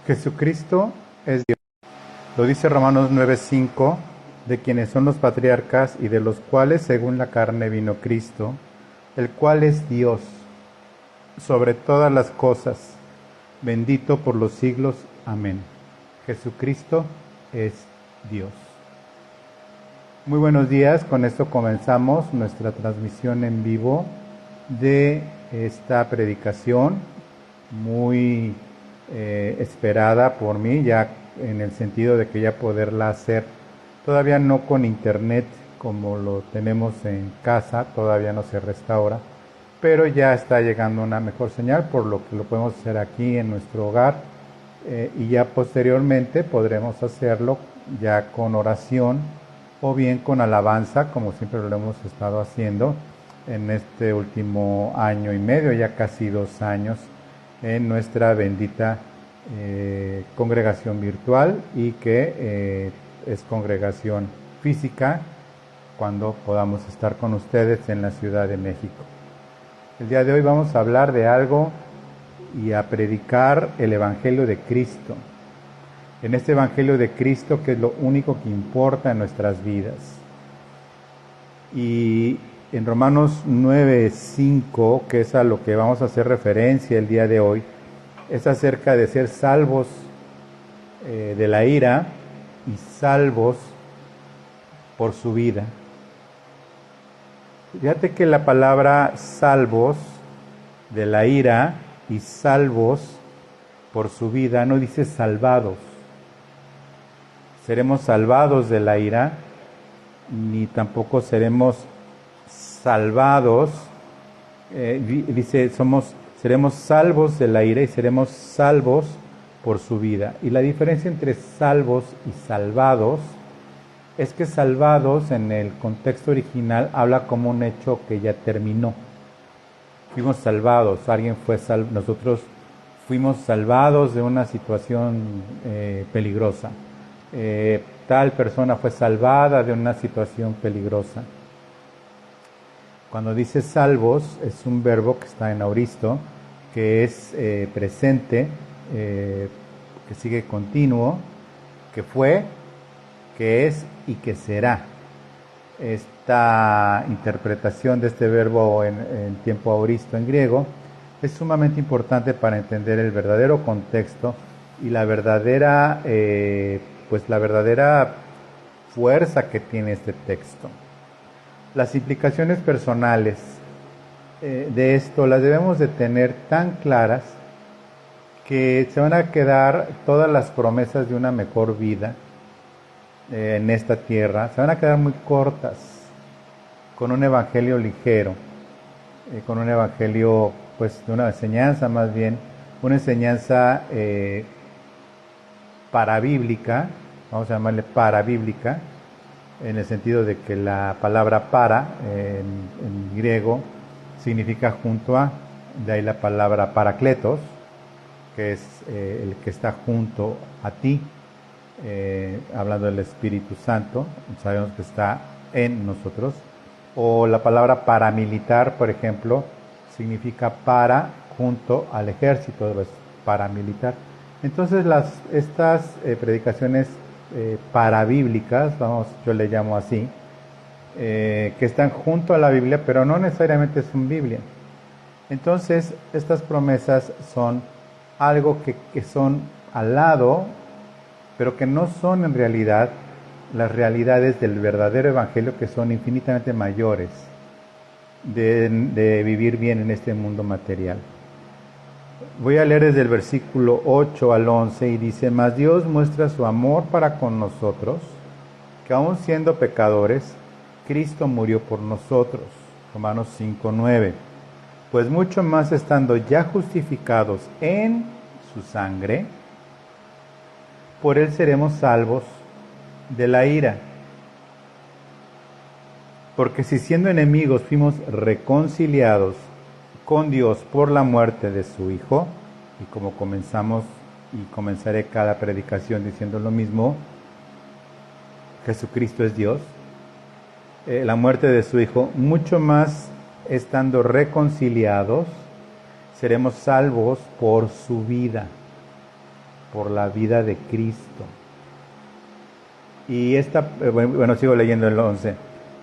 Jesucristo es Dios. Lo dice Romanos 9:5, de quienes son los patriarcas y de los cuales según la carne vino Cristo, el cual es Dios sobre todas las cosas, bendito por los siglos. Amén. Jesucristo es Dios. Muy buenos días, con esto comenzamos nuestra transmisión en vivo de esta predicación muy esperada por mí, ya en el sentido de que ya poderla hacer, todavía no con internet como lo tenemos en casa, todavía no se restaura, pero ya está llegando una mejor señal, por lo que lo podemos hacer aquí en nuestro hogar, y ya posteriormente podremos hacerlo ya con oración o bien con alabanza, como siempre lo hemos estado haciendo en este último año y medio, ya casi 2 años, en nuestra bendita congregación virtual, y que es congregación física cuando podamos estar con ustedes en la Ciudad de México. El día de hoy vamos a hablar de algo y a predicar el Evangelio de Cristo. En este Evangelio de Cristo, que es lo único que importa en nuestras vidas. Y en Romanos 9:5, que es a lo que vamos a hacer referencia el día de hoy, es acerca de ser salvos de la ira y salvos por su vida. Fíjate que la palabra salvos de la ira y salvos por su vida no dice salvados. Seremos salvados de la ira, ni tampoco seremos salvados. Dice, seremos salvos de la ira y seremos salvos por su vida. Y la diferencia entre salvos y salvados es que salvados en el contexto original habla como un hecho que ya terminó. Fuimos salvados, nosotros fuimos salvados de una situación peligrosa. Tal persona fue salvada de una situación peligrosa. Cuando dice salvos, es un verbo que está en auristo, que es presente, que sigue continuo, que fue, que es y que será. Esta interpretación de este verbo en tiempo auristo en griego es sumamente importante para entender el verdadero contexto y la verdadera fuerza que tiene este texto. Las implicaciones personales de esto las debemos de tener tan claras que se van a quedar todas las promesas de una mejor vida en esta tierra, se van a quedar muy cortas con un evangelio ligero, con un evangelio, pues de una enseñanza más bien, una enseñanza parabíblica, vamos a llamarle parabíblica, en el sentido de que la palabra para en griego significa junto a, de ahí la palabra parakletos, que es el que está junto a ti, hablando del Espíritu Santo, sabemos que está en nosotros. O la palabra paramilitar, por ejemplo, significa para junto al ejército, es paramilitar. Entonces estas predicaciones parabíblicas, yo le llamo así, que están junto a la Biblia, pero no necesariamente son Biblia. Entonces estas promesas son algo que son al lado, pero que no son en realidad las realidades del verdadero evangelio, que son infinitamente mayores de vivir bien en este mundo material. Voy a leer desde el versículo 8 al 11 y dice: Mas Dios muestra su amor para con nosotros, que aun siendo pecadores, Cristo murió por nosotros. Romanos 5:9. Pues mucho más estando ya justificados en su sangre, por él seremos salvos de la ira. Porque si siendo enemigos fuimos reconciliados con Dios por la muerte de su Hijo, y como comenzamos y comenzaré cada predicación diciendo lo mismo, Jesucristo es Dios, la muerte de su Hijo, mucho más estando reconciliados, seremos salvos por su vida. por la vida de Cristo. Y sigo leyendo el 11.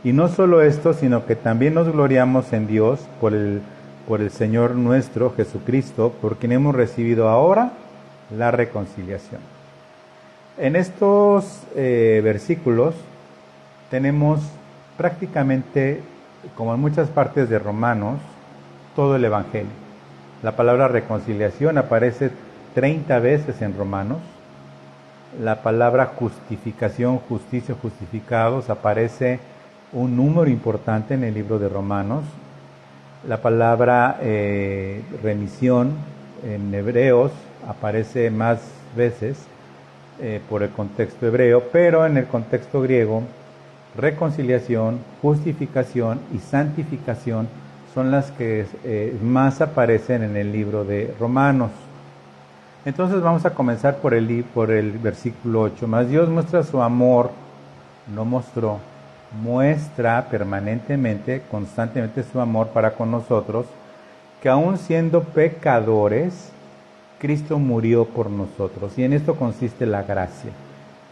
Y no solo esto, sino que también nos gloriamos en Dios por el Señor nuestro Jesucristo, por quien hemos recibido ahora la reconciliación. En estos versículos tenemos prácticamente, como en muchas partes de Romanos, todo el Evangelio. La palabra reconciliación aparece 30 veces en Romanos. La palabra justificación, justicia, justificados, aparece un número importante en el libro de Romanos. La palabra remisión en Hebreos aparece más veces por el contexto hebreo, pero en el contexto griego, reconciliación, justificación y santificación son las que más aparecen en el libro de Romanos. Entonces vamos a comenzar por el versículo 8. Mas Dios muestra su amor, muestra permanentemente, constantemente su amor para con nosotros, que aun siendo pecadores, Cristo murió por nosotros. Y en esto consiste la gracia.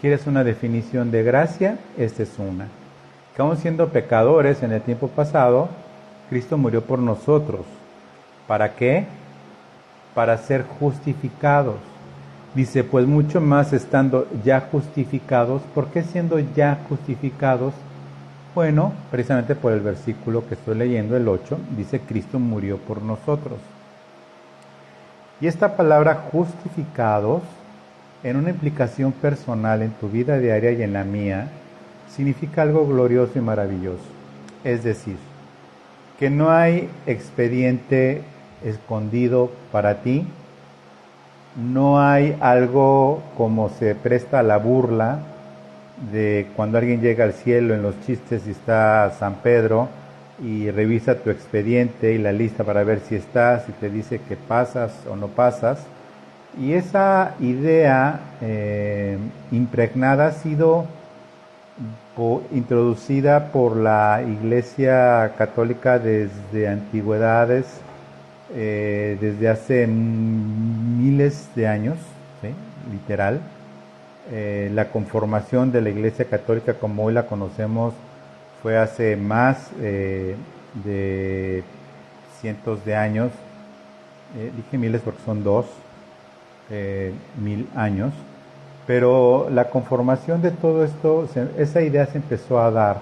¿Quieres una definición de gracia? Esta es una. Que aun siendo pecadores en el tiempo pasado, Cristo murió por nosotros. ¿Para qué? Para ser justificados. Dice, pues mucho más estando ya justificados. ¿Por qué siendo ya justificados? Bueno, precisamente por el versículo que estoy leyendo, el 8, dice, Cristo murió por nosotros. Y esta palabra justificados, en una implicación personal en tu vida diaria y en la mía, significa algo glorioso y maravilloso. Es decir, que no hay expediente escondido para ti, no hay algo como se presta a la burla de cuando alguien llega al cielo en los chistes y está San Pedro y revisa tu expediente y la lista para ver si estás y te dice que pasas o no pasas. Y esa idea impregnada ha sido introducida por la Iglesia Católica desde antigüedades, desde hace miles de años, ¿sí? Literal. La conformación de la Iglesia Católica como hoy la conocemos fue hace más de cientos de años. Dije miles porque son 1000 años. Pero la conformación de todo esto, esa idea se empezó a dar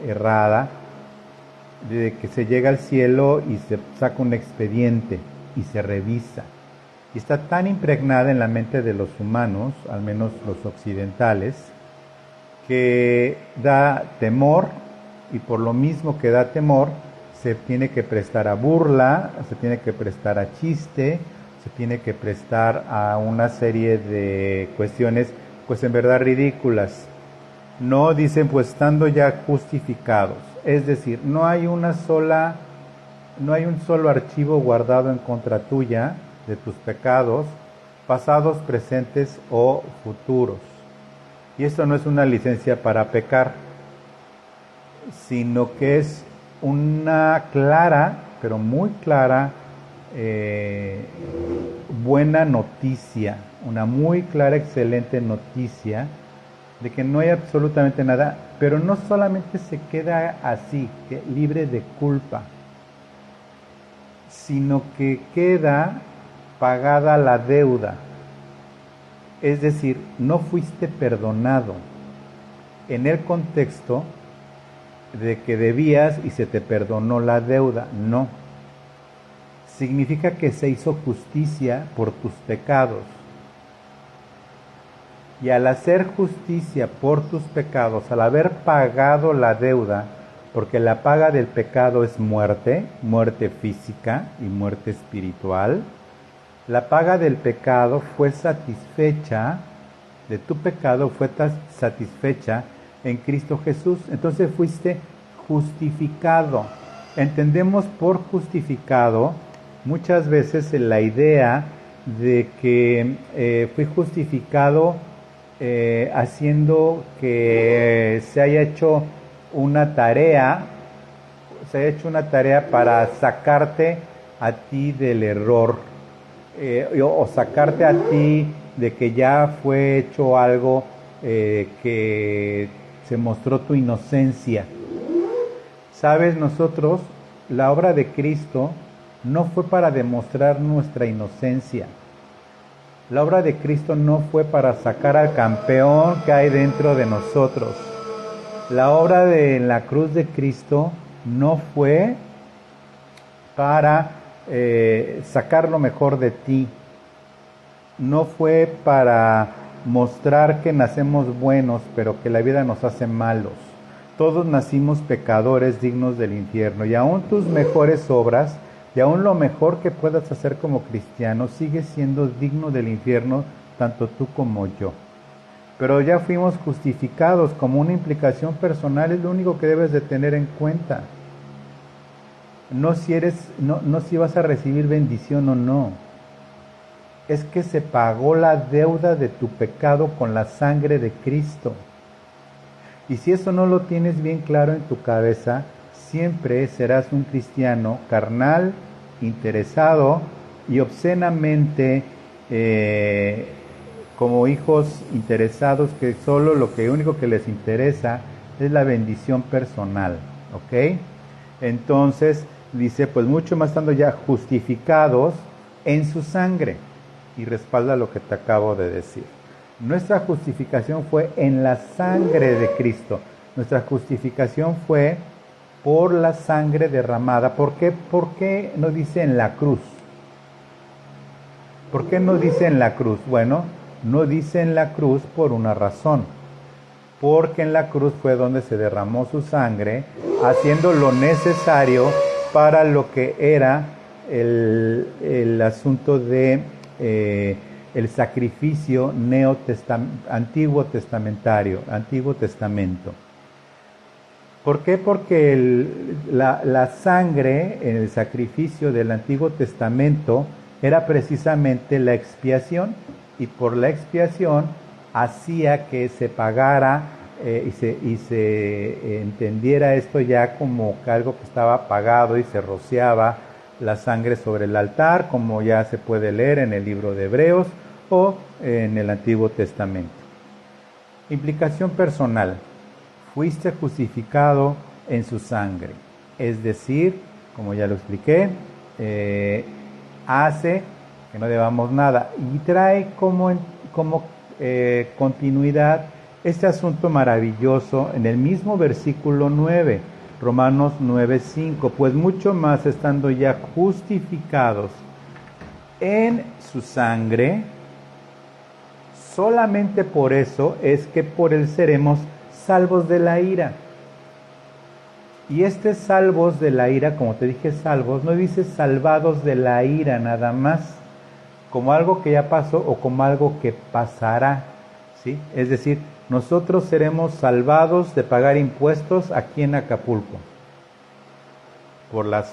errada, de que se llega al cielo y se saca un expediente y se revisa. Y está tan impregnada en la mente de los humanos, al menos los occidentales, que da temor, y por lo mismo que da temor, se tiene que prestar a burla, se tiene que prestar a chiste, se tiene que prestar a una serie de cuestiones, pues en verdad ridículas. No dicen, pues estando ya justificados, es decir, no hay un solo archivo guardado en contra tuya de tus pecados, pasados, presentes o futuros. Y esto no es una licencia para pecar, sino que es una clara, pero muy clara, buena noticia, una muy clara, excelente noticia de que no hay absolutamente nada, pero no solamente se queda así, libre de culpa, sino que queda pagada la deuda. Es decir, no fuiste perdonado en el contexto de que debías y se te perdonó la deuda, no. Significa que se hizo justicia por tus pecados. Y al hacer justicia por tus pecados, al haber pagado la deuda, porque la paga del pecado es muerte, muerte física y muerte espiritual, la paga del pecado fue satisfecha, de tu pecado fue satisfecha en Cristo Jesús. Entonces fuiste justificado. Entendemos por justificado muchas veces la idea de que fui justificado haciendo que se haya hecho una tarea, para sacarte a ti del error, o sacarte a ti de que ya fue hecho algo que se mostró tu inocencia. Sabes, nosotros, la obra de Cristo no fue para demostrar nuestra inocencia. La obra de Cristo no fue para sacar al campeón que hay dentro de nosotros. La obra de la cruz de Cristo no fue para sacar lo mejor de ti. No fue para mostrar que nacemos buenos, pero que la vida nos hace malos. Todos nacimos pecadores dignos del infierno, y aún tus mejores obras, y aún lo mejor que puedas hacer como cristiano, sigue siendo digno del infierno, tanto tú como yo. Pero ya fuimos justificados. Como una implicación personal, es lo único que debes de tener en cuenta. No si vas a recibir bendición o no. Es que se pagó la deuda de tu pecado con la sangre de Cristo. Y si eso no lo tienes bien claro en tu cabeza, siempre serás un cristiano carnal, interesado y obscenamente como hijos interesados que solo lo único que les interesa es la bendición personal, ¿ok? Entonces dice, pues mucho más estando ya justificados en su sangre, y respalda lo que te acabo de decir. Nuestra justificación fue en la sangre de Cristo. Nuestra justificación fue por la sangre derramada. ¿Por qué no dice en la cruz? ¿Por qué no dice en la cruz? Bueno, no dice en la cruz por una razón. Porque en la cruz fue donde se derramó su sangre, haciendo lo necesario para lo que era el asunto de el sacrificio antiguo testamentario, Antiguo Testamento. ¿Por qué? Porque la sangre en el sacrificio del Antiguo Testamento era precisamente la expiación, y por la expiación hacía que se pagara y se entendiera esto ya como algo que estaba pagado, y se rociaba la sangre sobre el altar, como ya se puede leer en el libro de Hebreos o en el Antiguo Testamento. Implicación personal: fuiste justificado en su sangre, es decir, como ya lo expliqué, hace que no debamos nada, y trae como continuidad este asunto maravilloso en el mismo versículo 9, Romanos 9:5, pues mucho más estando ya justificados en su sangre, solamente por eso es que por él seremos salvos de la ira. Y salvos de la ira, como te dije, salvos, no dice salvados de la ira nada más, como algo que ya pasó o como algo que pasará, ¿sí? Es decir, nosotros seremos salvados de pagar impuestos aquí en Acapulco por los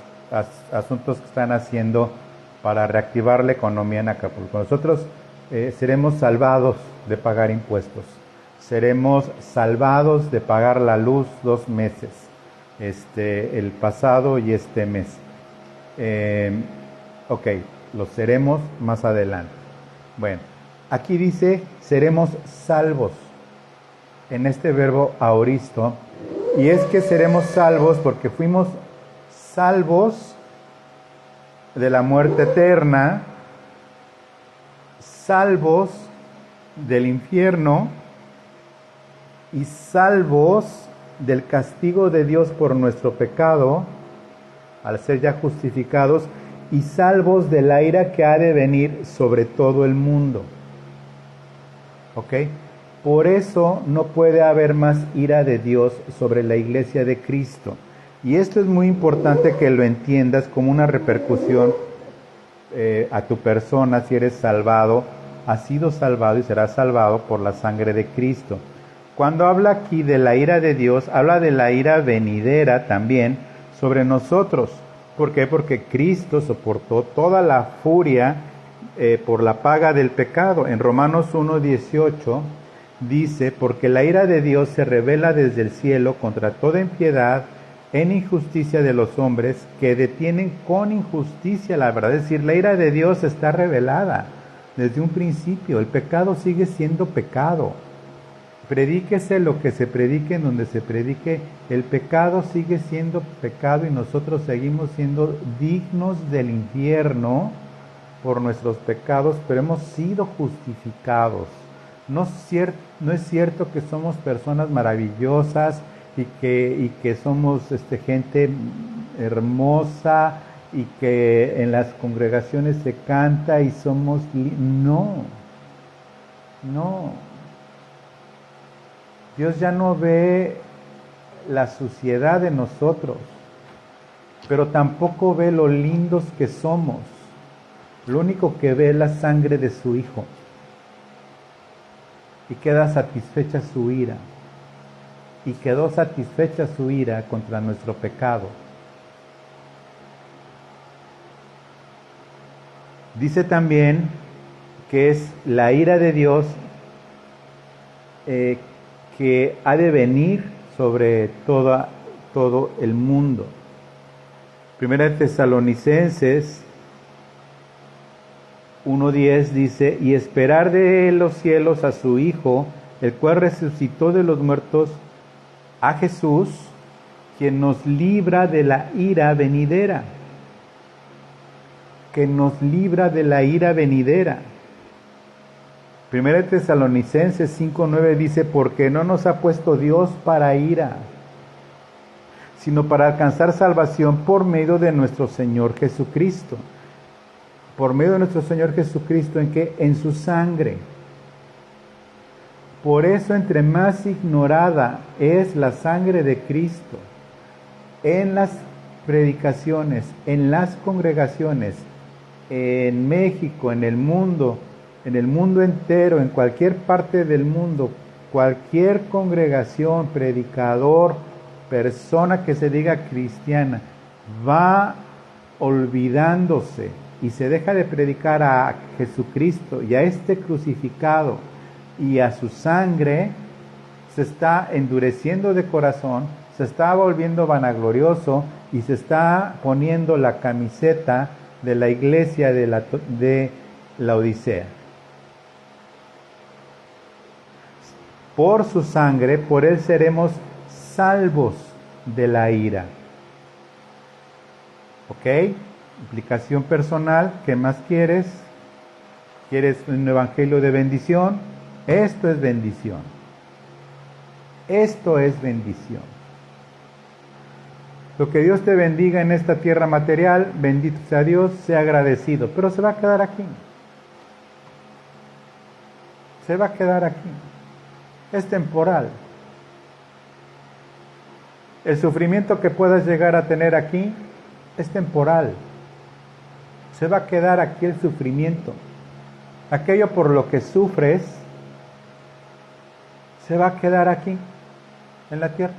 asuntos que están haciendo para reactivar la economía en Acapulco. Nosotros seremos salvados de pagar impuestos, seremos salvados de pagar la luz 2 meses, el pasado y este mes. Ok, lo seremos más adelante. Bueno, aquí dice seremos salvos, en este verbo aoristo, y es que seremos salvos porque fuimos salvos de la muerte eterna, salvos del infierno y salvos del castigo de Dios por nuestro pecado, al ser ya justificados, y salvos de la ira que ha de venir sobre todo el mundo. ¿Ok? Por eso no puede haber más ira de Dios sobre la iglesia de Cristo. Y esto es muy importante que lo entiendas como una repercusión a tu persona si eres salvado, has sido salvado y serás salvado por la sangre de Cristo. Cuando habla aquí de la ira de Dios, habla de la ira venidera también sobre nosotros. ¿Por qué? Porque Cristo soportó toda la furia por la paga del pecado. En Romanos 1:18 dice, porque la ira de Dios se revela desde el cielo contra toda impiedad en injusticia de los hombres que detienen con injusticia la verdad. Es decir, la ira de Dios está revelada. desde un principio. El pecado sigue siendo pecado. Predíquese lo que se predique en donde se predique, el pecado sigue siendo pecado y nosotros seguimos siendo dignos del infierno por nuestros pecados, pero hemos sido justificados. No es cierto que somos personas maravillosas y que somos gente hermosa y que en las congregaciones se canta y somos... No, no. Dios ya no ve la suciedad de nosotros, pero tampoco ve lo lindos que somos. Lo único que ve es la sangre de su Hijo. Y queda satisfecha su ira. Y quedó satisfecha su ira contra nuestro pecado. Dice también que es la ira de Dios que ha de venir sobre todo el mundo. Primera de Tesalonicenses 1:10 dice, y esperar de los cielos a su Hijo, el cual resucitó de los muertos, a Jesús, quien nos libra de la ira venidera. Que nos libra de la ira venidera. Primera de Tesalonicenses 5:9 dice, porque no nos ha puesto Dios para ira, sino para alcanzar salvación por medio de nuestro Señor Jesucristo. Por medio de nuestro Señor Jesucristo, ¿en qué? En su sangre. Por eso, entre más ignorada es la sangre de Cristo, en las predicaciones, en las congregaciones, en México, en el mundo entero, en cualquier parte del mundo, cualquier congregación, predicador, persona que se diga cristiana, va olvidándose y se deja de predicar a Jesucristo y a este crucificado y a su sangre, se está endureciendo de corazón, se está volviendo vanaglorioso y se está poniendo la camiseta de la iglesia de la Odisea. Por su sangre, por él seremos salvos de la ira. ¿Ok? Implicación personal, ¿qué más quieres? ¿Quieres un evangelio de bendición? Esto es bendición. Esto es bendición. Lo que Dios te bendiga en esta tierra material, bendito sea Dios, sea agradecido, pero se va a quedar aquí. Se va a quedar aquí. Es temporal. El sufrimiento que puedas llegar a tener aquí es temporal. Se va a quedar aquí el sufrimiento. Aquello por lo que sufres se va a quedar aquí, en la tierra.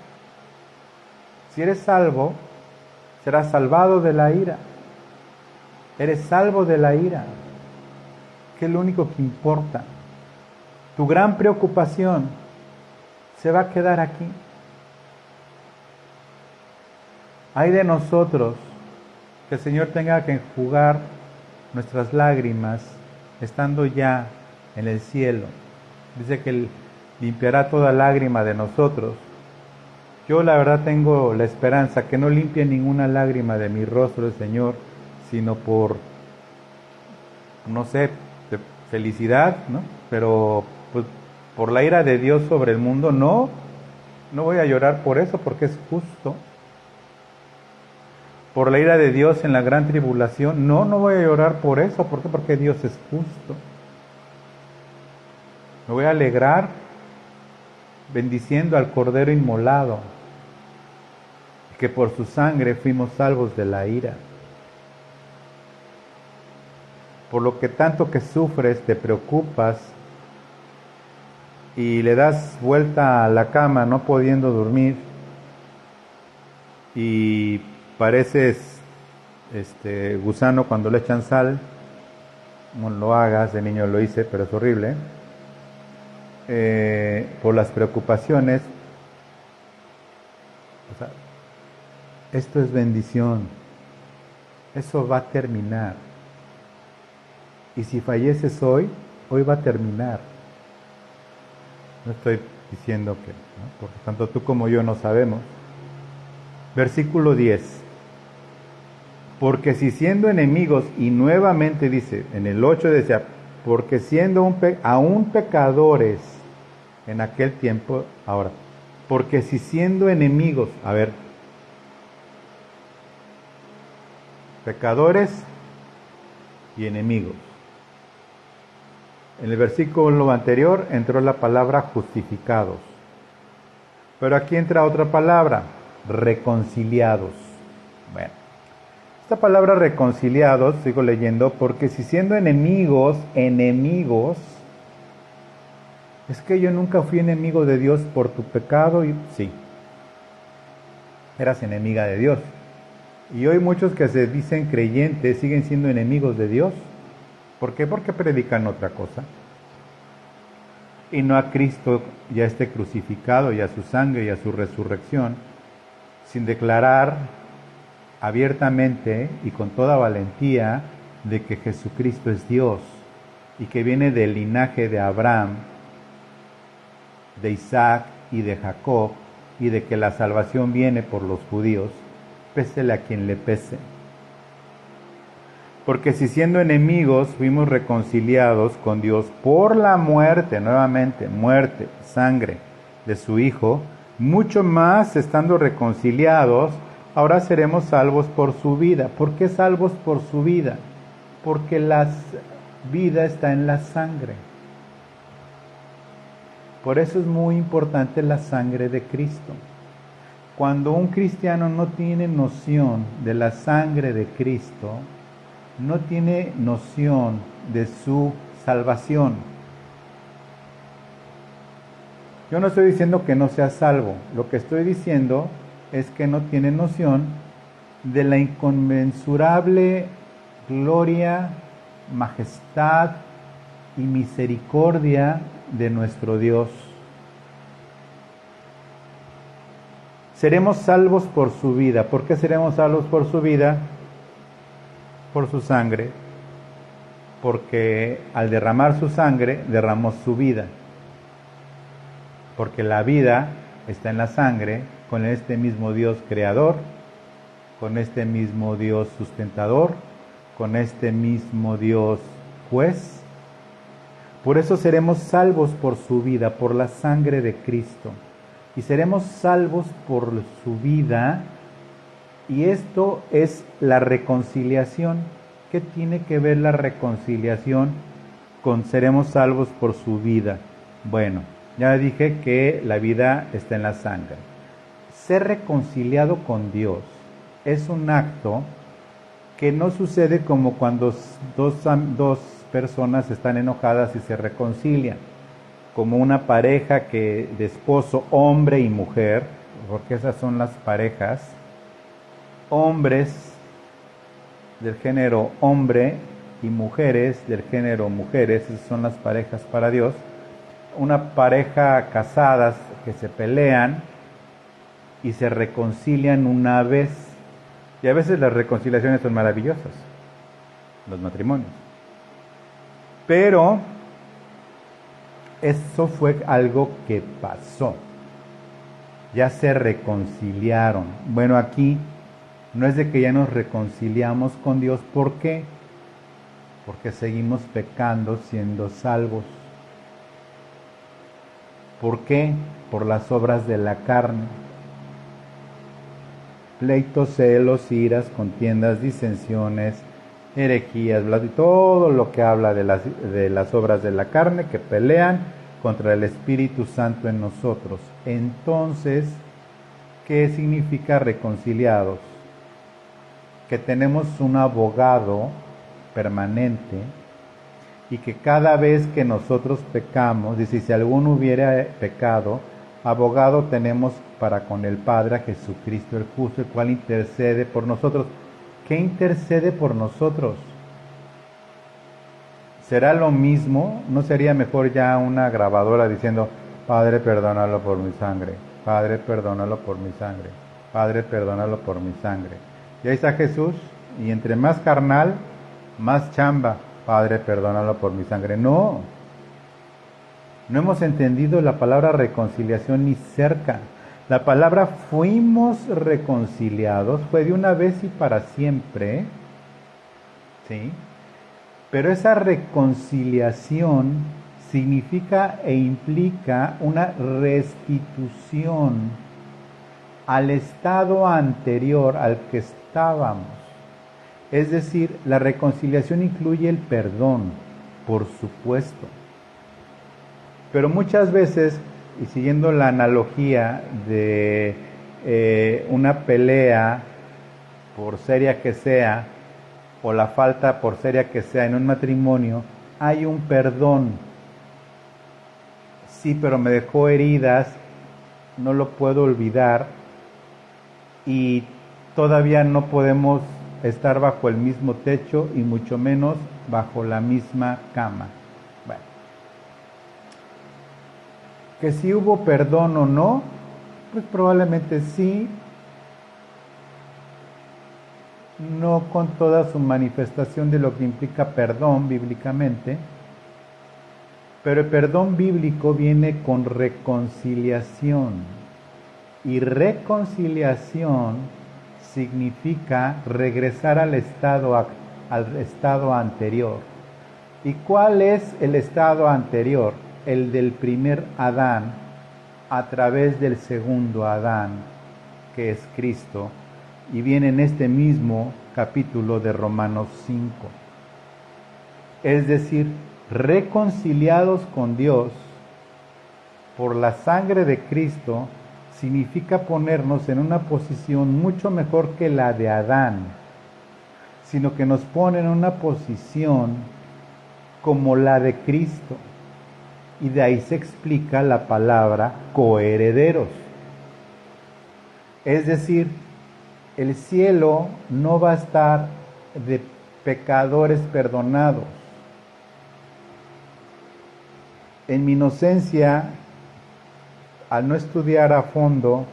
Si eres salvo, serás salvado de la ira. Eres salvo de la ira, que es lo único que importa. Tu gran preocupación se va a quedar aquí. Ay de nosotros que el Señor tenga que enjugar nuestras lágrimas estando ya en el cielo. Dice que Él limpiará toda lágrima de nosotros. Yo la verdad tengo la esperanza que no limpie ninguna lágrima de mi rostro el Señor, sino por, no sé, de felicidad, ¿no? Pero pues, por la ira de Dios sobre el mundo, no voy a llorar por eso, porque es justo. Por la ira de Dios en la gran tribulación, no voy a llorar por eso. ¿Por qué? Porque Dios es justo. Me voy a alegrar bendiciendo al Cordero inmolado, que por su sangre fuimos salvos de la ira. Por lo que tanto que sufres, te preocupas y le das vuelta a la cama no pudiendo dormir y pareces gusano cuando le echan sal. No lo hagas, de niño lo hice, pero es horrible. Por las preocupaciones. O sea, esto es bendición. Eso va a terminar. Y si falleces hoy, hoy va a terminar. No estoy diciendo que, ¿no? Porque tanto tú como yo no sabemos. Versículo 10. Porque si siendo enemigos, y nuevamente dice, en el 8 decía, porque siendo aún pecadores en aquel tiempo, ahora, porque si siendo enemigos, a ver, pecadores y enemigos. En el versículo anterior entró la palabra justificados. Pero aquí entra otra palabra, reconciliados. Bueno, esta palabra reconciliados, sigo leyendo, porque si siendo enemigos, es que yo nunca fui enemigo de Dios por tu pecado y sí, eras enemiga de Dios. Y hoy muchos que se dicen creyentes siguen siendo enemigos de Dios. ¿Por qué? Porque predican otra cosa. Y no a Cristo ya esté crucificado, y a su sangre y a su resurrección, sin declarar abiertamente y con toda valentía de que Jesucristo es Dios y que viene del linaje de Abraham, de Isaac y de Jacob, y de que la salvación viene por los judíos, pésele a quien le pese. Porque si siendo enemigos fuimos reconciliados con Dios por la muerte, nuevamente, muerte, sangre de su Hijo, mucho más estando reconciliados, ahora seremos salvos por su vida. ¿Por qué salvos por su vida? Porque la vida está en la sangre. Por eso es muy importante la sangre de Cristo. Cuando un cristiano no tiene noción de la sangre de Cristo, no tiene noción de su salvación. Yo no estoy diciendo que no sea salvo, lo que estoy diciendo es que no tiene noción de la inconmensurable gloria, majestad y misericordia de nuestro Dios. Seremos salvos por su vida. ¿Por qué seremos salvos por su vida? Por su sangre, porque al derramar su sangre, derramó su vida, porque la vida está en la sangre, con este mismo Dios creador, con este mismo Dios sustentador, con este mismo Dios juez. Por eso seremos salvos por su vida, por la sangre de Cristo, y seremos salvos por su vida. Y esto es la reconciliación. ¿Qué tiene que ver la reconciliación con seremos salvos por su vida? Bueno, ya dije que la vida está en la sangre. Ser reconciliado con Dios es un acto que no sucede como cuando dos personas están enojadas y se reconcilian, como una pareja de esposo, hombre y mujer, porque esas son las parejas. Hombres del género hombre y mujeres del género mujeres, esas son las parejas para Dios. Una pareja casadas que se pelean y se reconcilian una vez. Y a veces las reconciliaciones son maravillosas, los matrimonios. Pero eso fue algo que pasó. Ya se reconciliaron. Bueno, aquí no es de que ya nos reconciliamos con Dios. ¿Por qué? Porque seguimos pecando siendo salvos. ¿Por qué? Por las obras de la carne. Pleitos, celos, iras, contiendas, disensiones, herejías, y todo lo que habla de las obras de la carne que pelean contra el Espíritu Santo en nosotros. Entonces, ¿qué significa reconciliados? Que tenemos un abogado permanente y que cada vez que nosotros pecamos, dice, si alguno hubiera pecado, abogado tenemos para con el Padre a Jesucristo el justo, el cual intercede por nosotros. ¿Qué intercede por nosotros? ¿Será lo mismo? ¿No sería mejor ya una grabadora diciendo, Padre, perdónalo por mi sangre, Padre, perdónalo por mi sangre, Padre, perdónalo por mi sangre? Y ahí está Jesús, y entre más carnal, más chamba. Padre, perdónalo por mi sangre. No, no hemos entendido la palabra reconciliación ni cerca. La palabra fuimos reconciliados fue de una vez y para siempre, ¿sí? Pero esa reconciliación significa e implica una restitución al estado anterior al que estábamos. Es decir, la reconciliación incluye el perdón, por supuesto. Pero muchas veces, y siguiendo la analogía de una pelea, por seria que sea, o la falta, por seria que sea, en un matrimonio, hay un perdón. Sí, pero me dejó heridas, no lo puedo olvidar, y todavía no podemos estar bajo el mismo techo y mucho menos bajo la misma cama. Bueno, que si hubo perdón o no, pues probablemente sí, no con toda su manifestación de lo que implica perdón bíblicamente, pero el perdón bíblico viene con reconciliación, y reconciliación significa regresar al estado anterior. ¿Y cuál es el estado anterior? El del primer Adán a través del segundo Adán, que es Cristo, y viene en este mismo capítulo de Romanos 5. Es decir, reconciliados con Dios por la sangre de Cristo, significa ponernos en una posición mucho mejor que la de Adán, sino que nos pone en una posición como la de Cristo. Y de ahí se explica la palabra coherederos. Es decir, el cielo no va a estar de pecadores perdonados. En mi inocencia, al no estudiar a fondo,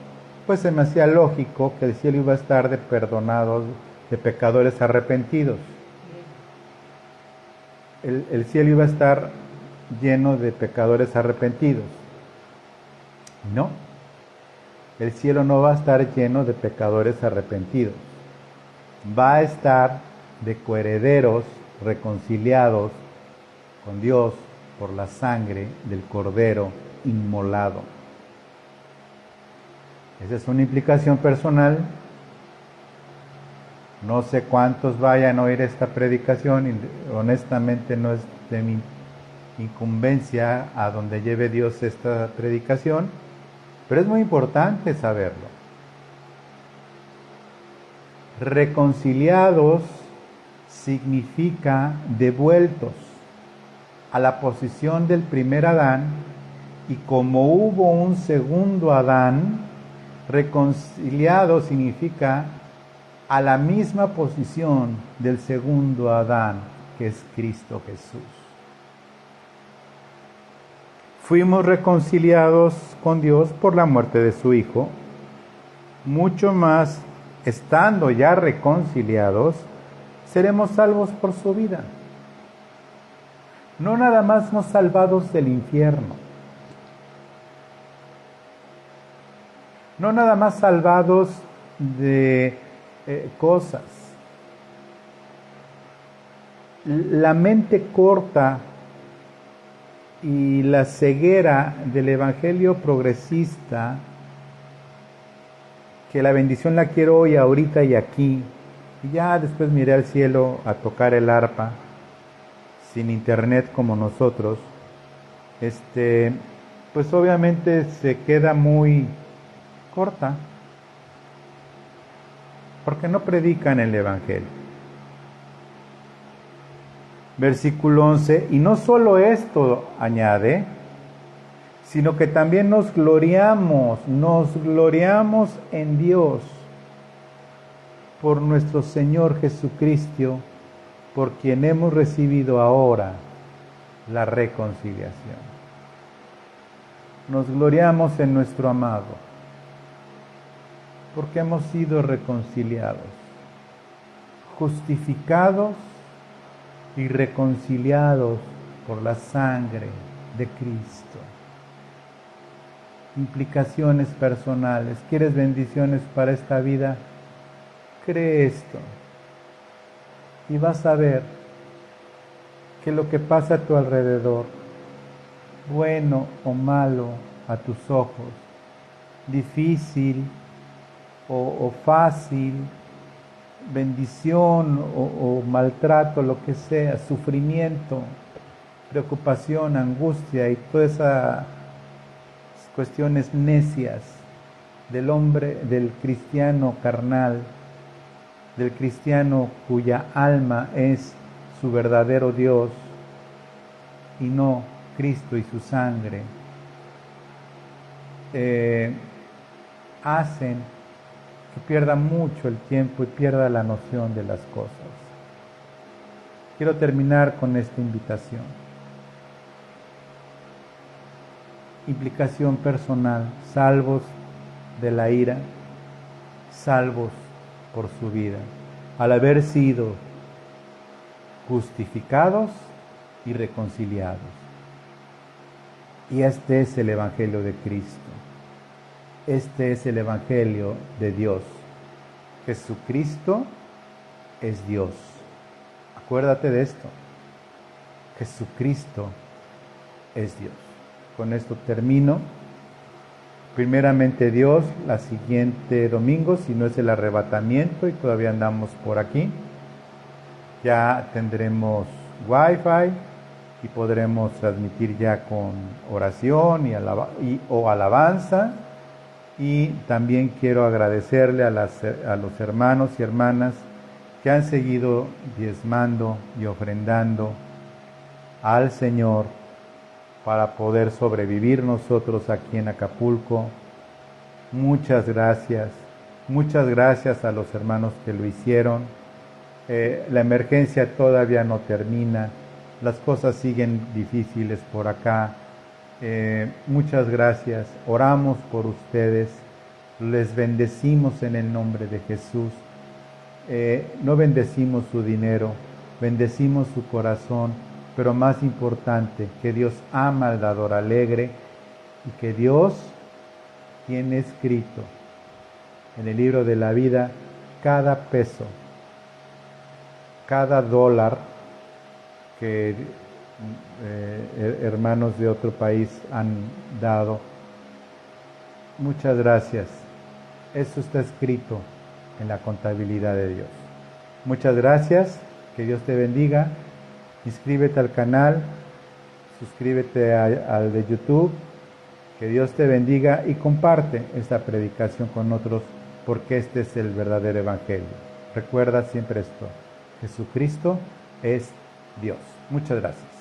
pues se me hacía lógico que el cielo iba a estar de perdonados, de pecadores arrepentidos. El cielo iba a estar lleno de pecadores arrepentidos. No, el cielo no va a estar lleno de pecadores arrepentidos. Va a estar de coherederos reconciliados con Dios por la sangre del Cordero inmolado. Esa es una implicación personal. No sé cuántos vayan a oír esta predicación y honestamente no es de mi incumbencia a donde lleve Dios esta predicación, pero es muy importante saberlo. Reconciliados significa devueltos a la posición del primer Adán, y como hubo un segundo Adán, reconciliado significa a la misma posición del segundo Adán, que es Cristo Jesús. Fuimos reconciliados con Dios por la muerte de su Hijo. Mucho más, estando ya reconciliados, seremos salvos por su vida. No nada más nos salvados del infierno. No nada más salvados de cosas. La mente corta y la ceguera del evangelio progresista, que la bendición la quiero hoy, ahorita y aquí, y ya después me iré al cielo a tocar el arpa, sin internet como nosotros, pues obviamente se queda muy corta, porque no predican el evangelio. Versículo 11, y no solo esto añade, sino que también nos gloriamos en Dios por nuestro Señor Jesucristo, por quien hemos recibido ahora la reconciliación. Nos gloriamos en nuestro amado, porque hemos sido reconciliados, justificados y reconciliados por la sangre de Cristo. Implicaciones personales. ¿Quieres bendiciones para esta vida? Cree esto y vas a ver que lo que pasa a tu alrededor, bueno o malo a tus ojos, difícil o fácil, bendición o maltrato, lo que sea, sufrimiento, preocupación, angustia y todas esas cuestiones necias del hombre, del cristiano carnal, del cristiano cuya alma es su verdadero Dios y no Cristo y su sangre, hacen que pierda mucho el tiempo y pierda la noción de las cosas. Quiero terminar con esta invitación. Implicación personal: salvos de la ira, salvos por su vida, al haber sido justificados y reconciliados. Y este es el Evangelio de Cristo. Este es el Evangelio de Dios. Jesucristo es Dios. Acuérdate de esto. Jesucristo es Dios. Con esto termino. Primeramente Dios, la siguiente domingo, si no es el arrebatamiento y todavía andamos por aquí, ya tendremos Wi-Fi y podremos transmitir ya con oración o alabanza. Y también quiero agradecerle a los hermanos y hermanas que han seguido diezmando y ofrendando al Señor para poder sobrevivir nosotros aquí en Acapulco. Muchas gracias a los hermanos que lo hicieron. La emergencia todavía no termina, las cosas siguen difíciles por acá. Muchas gracias, oramos por ustedes, les bendecimos en el nombre de Jesús. No bendecimos su dinero, bendecimos su corazón, pero más importante, que Dios ama al dador alegre y que Dios tiene escrito en el libro de la vida cada peso, cada dólar que hermanos de otro país han dado. Muchas gracias. Eso está escrito en la contabilidad de Dios. Muchas gracias. Que Dios te bendiga. Inscríbete al canal. Suscríbete al de YouTube. Que Dios te bendiga y comparte esta predicación con otros, porque este es el verdadero Evangelio. Recuerda siempre esto: Jesucristo es Dios. Muchas gracias.